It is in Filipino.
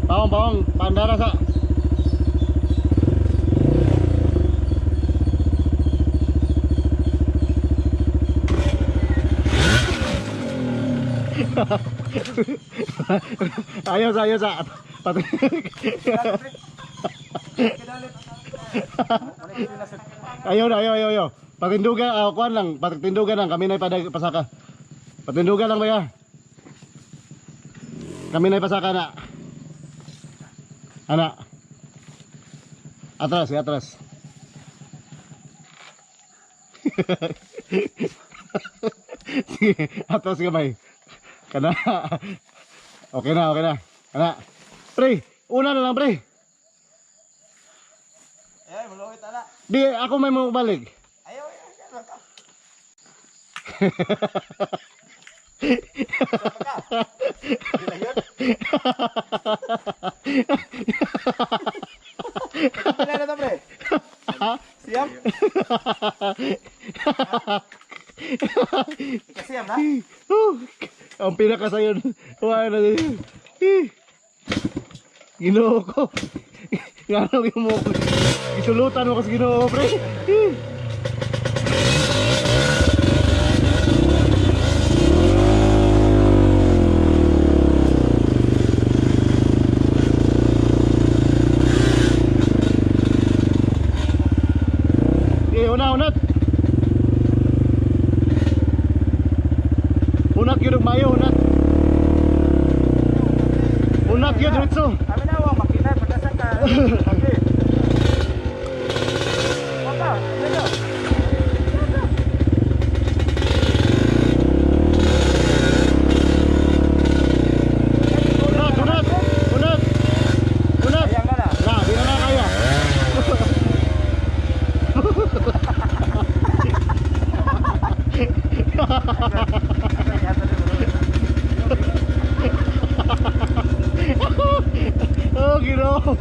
Bawang, pandara sa. Ayo sa. Pati. Ayo. Patindugan, kuan lang, patindugan lang, kami na pasaka. Patindugan lang ba ya? Kami na pasaka na. Anak. Atras. Sige, atras kamay. Kana. Okay na. Anak. Pre, una na lang pre. Maluhit anak. Di, ako may mo balik. Ayaw. Pala na pre. Siap? Ikasiyam na? Ang pinakasayon. Wala na din. Ginoo ko. Gano'n yung mo. Isulutan mo kasi ginoo, pre. Unat. Unat yun mayo, unat. Unat yun diretso. Kami na awang makina pagkasan ka. Okay. Wala, dito. Unat. Ayan ka na. Nah, di na kaya. Oh, Ginoo.